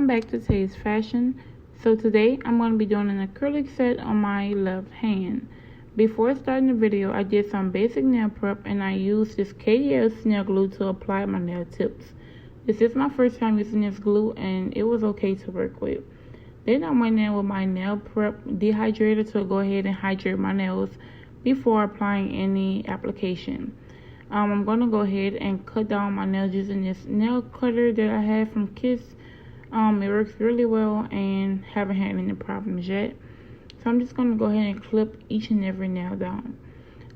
back to Today's Fashion. So today I'm going to be doing an acrylic set on my left hand. Before starting the video, I did some basic nail prep and I used this KDS nail glue to apply my nail tips. This is my first time using this glue and it was okay to work with. Then I went in with my nail prep dehydrator to go ahead and hydrate my nails before applying any application. I'm going to go ahead and cut down my nails using this nail cutter that I have from Kiss. It works really well and haven't had any problems yet. So I'm just going to go ahead and clip each and every nail down.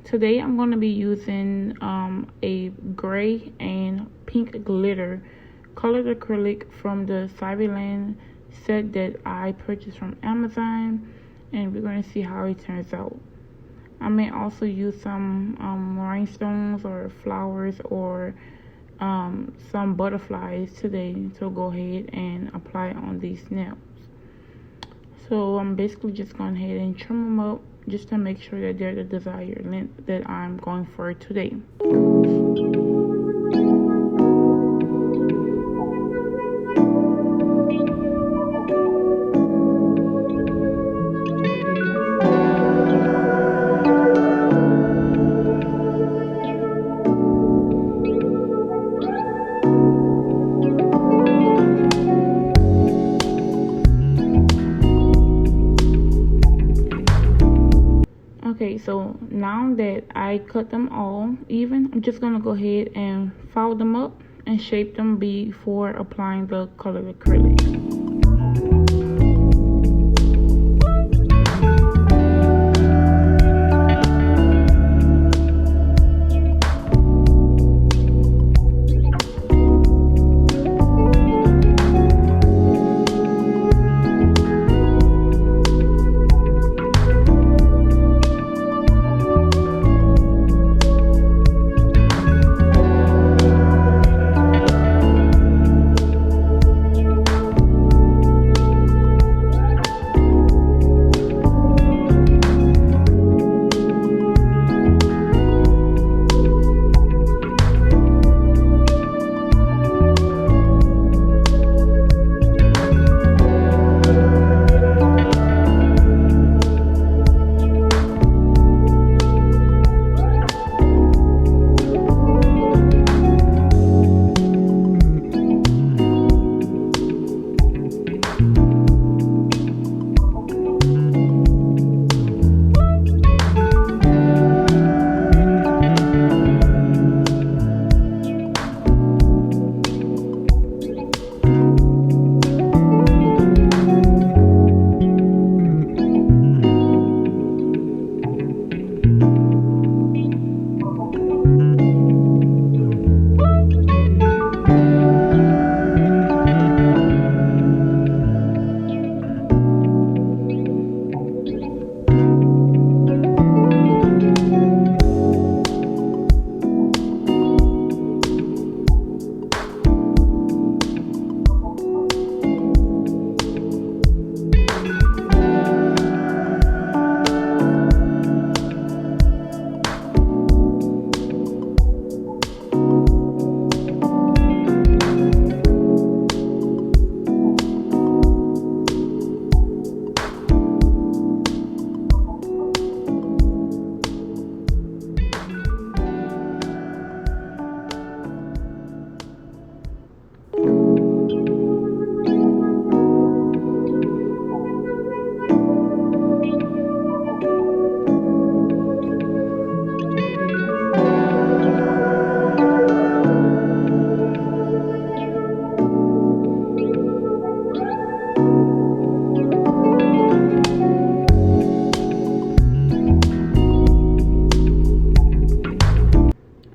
Today I'm going to be using a gray and pink glitter colored acrylic from the Saviland set that I purchased from Amazon, and we're going to see how it turns out. I may also use some rhinestones or flowers or some butterflies today to go ahead and apply on these nails. So I'm basically just going ahead and trim them up just to make sure that they're the desired length that I'm going for today. Okay, so now that I cut them all even, I'm just going to go ahead and fold them up and shape them before applying the colored acrylic.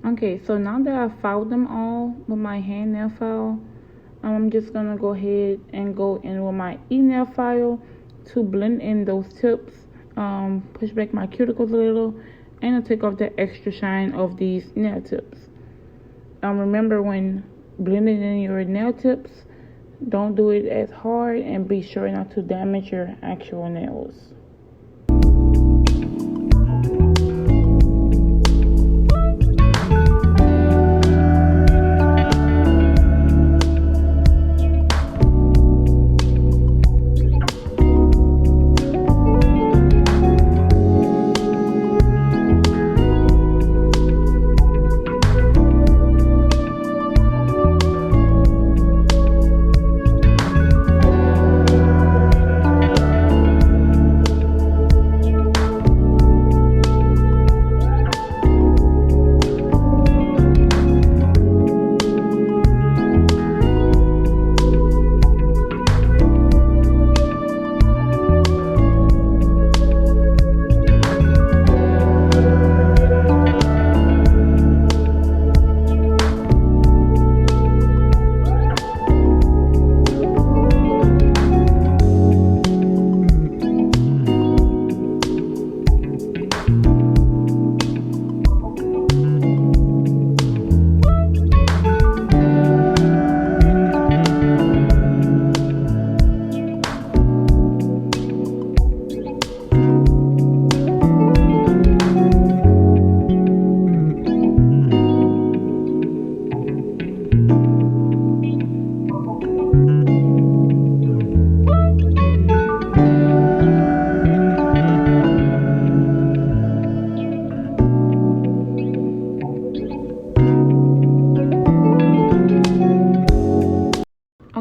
Okay, so now that I've filed them all with my hand nail file, I'm just going to go ahead and go in with my e-nail file to blend in those tips, push back my cuticles a little, and to take off the extra shine of these nail tips. Remember, when blending in your nail tips, don't do it as hard and be sure not to damage your actual nails.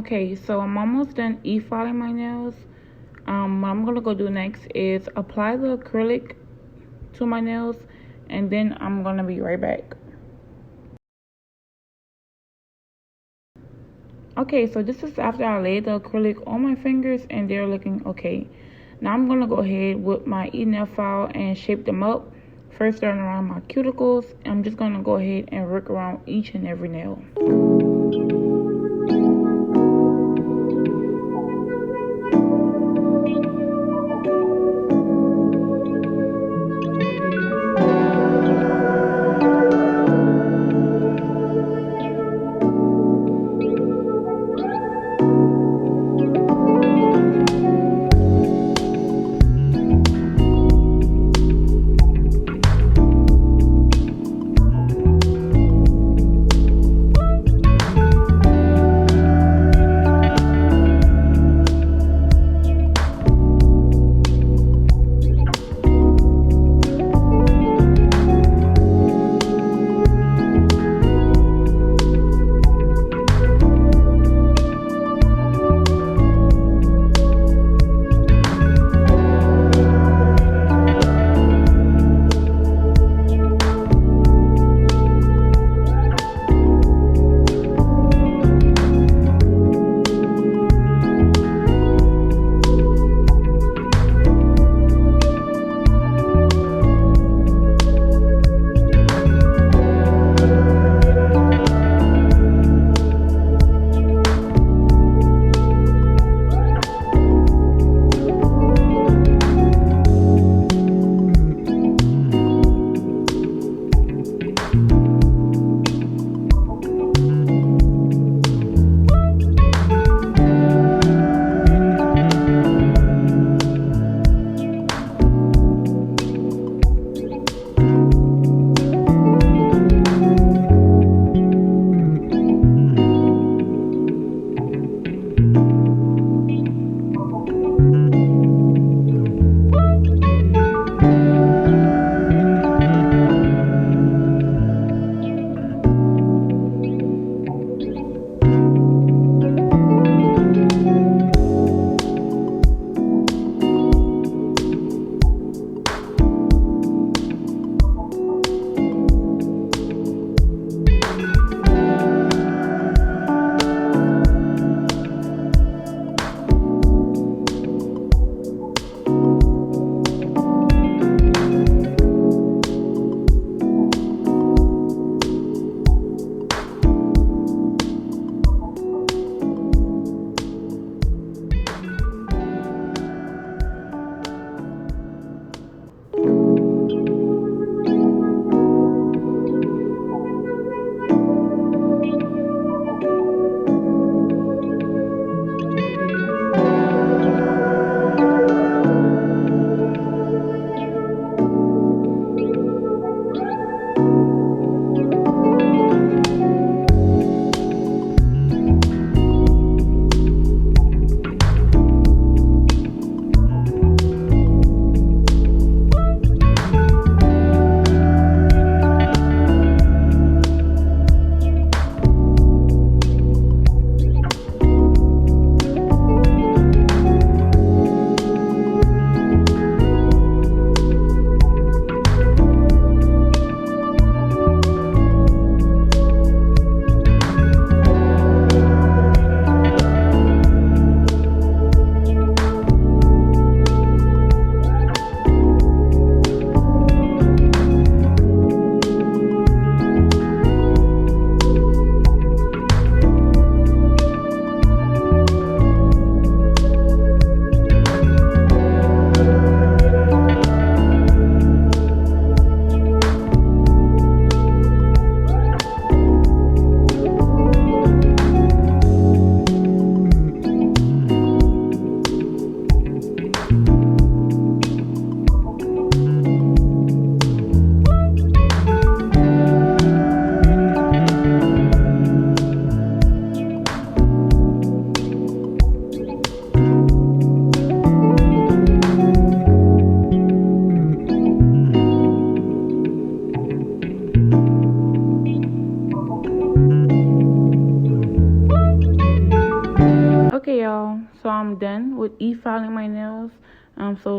Okay, so I'm almost done e-filing my nails. What I'm gonna go do next is apply the acrylic to my nails, and then I'm gonna be right back. Okay, so this is after I laid the acrylic on my fingers and they're looking okay. Now I'm gonna go ahead with my e-nail file and shape them up. First starting around my cuticles. I'm just gonna go ahead and work around each and every nail.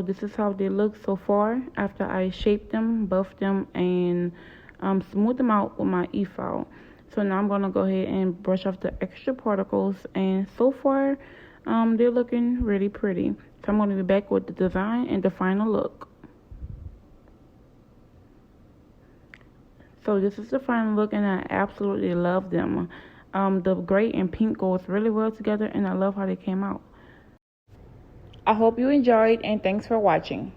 this is how they look so far after I shaped them, buffed them, and smoothed them out with my e-file. So now I'm going to go ahead and brush off the extra particles, and so far they're looking really pretty. So I'm going to be back with the design and the final look. So this is the final look, and I absolutely love them. The gray and pink goes really well together, and I love how they came out. I hope you enjoyed, and thanks for watching.